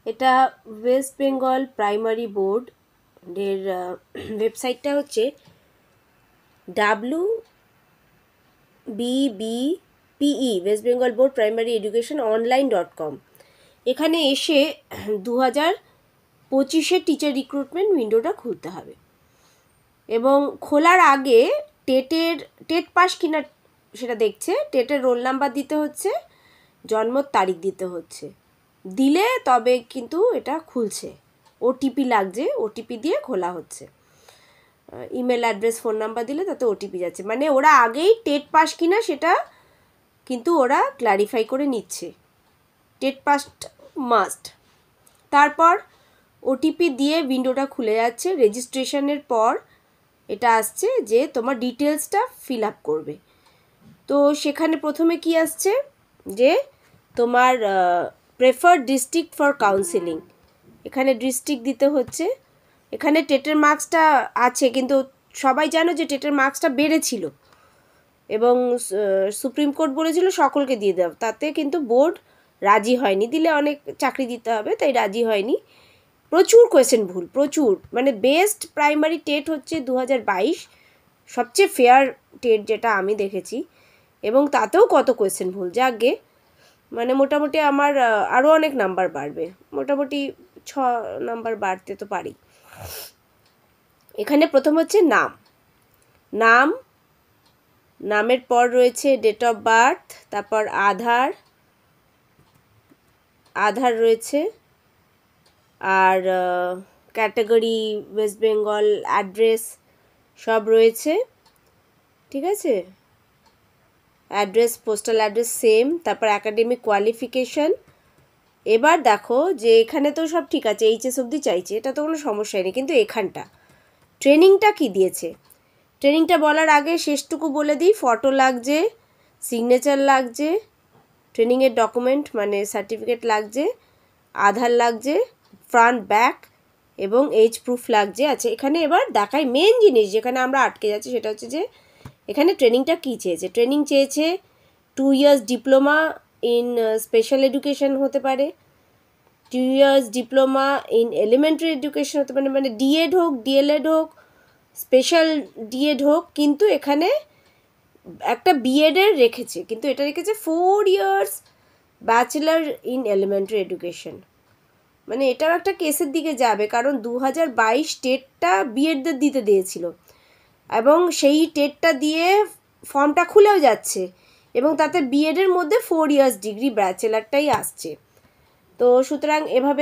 এটা West Bengal primary board এর ওয়েবসাইটটা হচ্ছে WBBPE West Bengal board primary education online.com। এখানে এসে 2025-এর টিচার রিক্রুটমেন্ট উইন্ডোটা খুলতে হবে এবং খোলার আগে টেট পাস কিনা সেটা দেখছে, টেটের রোল নাম্বার দিতে হচ্ছে, জন্মর তারিখ দিতে হচ্ছে, দিলে তবে কিন্তু এটা খুলছে। ওটিপি লাগছে, ওটিপি দিয়ে খোলা হচ্ছে। ইমেল অ্যাড্রেস ফোন নাম্বার দিলে তাতে ওটিপি যাচ্ছে, মানে ওরা আগেই টেট পাস কিনা সেটা কিন্তু ওরা ক্ল্যারিফাই করে নিচ্ছে। TET pass must. তারপর ওটিপি দিয়ে উইন্ডোটা খুলে যাচ্ছে। রেজিস্ট্রেশনের পর এটা আসছে যে তোমার ডিটেলসটা ফিল আপ করবে। তো সেখানে প্রথমে কি আসছে যে তোমার প্রেফার্ড ডিস্ট্রিক্ট ফর কাউন্সিলিং, এখানে ডিস্ট্রিক্ট দিতে হচ্ছে। এখানে টেটের মার্কসটা আছে, কিন্তু সবাই জানো যে টেটের মার্কসটা বেড়েছিল এবং সুপ্রিম কোর্ট বলেছিল সকলকে দিয়ে দাও, তাতে কিন্তু বোর্ড রাজি হয়নি, দিলে অনেক চাকরি দিতে হবে তাই রাজি হয়নি। প্রচুর কোয়েশ্চেন ভুল, প্রচুর, মানে বেস্ট প্রাইমারি টেট হচ্ছে 2022, সবচেয়ে ফেয়ার টেট যেটা আমি দেখেছি, এবং তাতেও কত কোয়েশ্চেন ভুল। যাকে মানে মোটামুটি আমার আরও অনেক নাম্বার বাড়বে, মোটামুটি 6 নাম্বার বাড়তে তো পারি। এখানে প্রথম হচ্ছে নামের পর রয়েছে ডেট অফ বার্থ, তারপর আধার রয়েছে, আর ক্যাটাগরি ওয়েস্ট বেঙ্গল, অ্যাড্রেস সব রয়েছে, ঠিক আছে। Address, postal address same. তারপর অ্যাকাডেমিক কোয়ালিফিকেশন। এবার দেখো যে এখানে তো সব ঠিক আছে, এইচএস অবধি চাইছে, এটা তো কোনো সমস্যাই নেই, কিন্তু এখানটা ট্রেনিংটা কি দিয়েছে, ট্রেনিংটা বলার আগে শেষটুকু বলে দিই। ফটো লাগছে, সিগনেচার লাগছে, ট্রেনিংয়ের ডকুমেন্ট মানে সার্টিফিকেট লাগছে, আধার লাগছে, ফ্রন্ট ব্যাক এবং এজ প্রুফ লাগছে। আচ্ছা, এখানে এবার দেখাই মেন জিনিস যেখানে আমরা আটকে যাচ্ছি, সেটা হচ্ছে যে এখানে ট্রেনিংটা কী চেয়েছে। ট্রেনিং চেয়েছে 2 years diploma in special education হতে পারে, 2 years diploma in elementary education হতে পারে, মানে ডিএড হোক, ডিএলএড হোক, স্পেশাল ডিএড হোক, কিন্তু এখানে একটা বিএডের রেখেছে, কিন্তু এটা রেখেছে 4 years bachelor in elementary education. মানে এটাও একটা কেসের দিকে যাবে, কারণ 2022 টেটটা বিএডদের দিতে দিয়েছিল এবং সেই টেটটা দিয়ে ফর্মটা খুলেও যাচ্ছে এবং তাতে বিএডের মধ্যে 4 years ডিগ্রি ব্যাচেলারটাই আসছে। তো সুতরাং এভাবে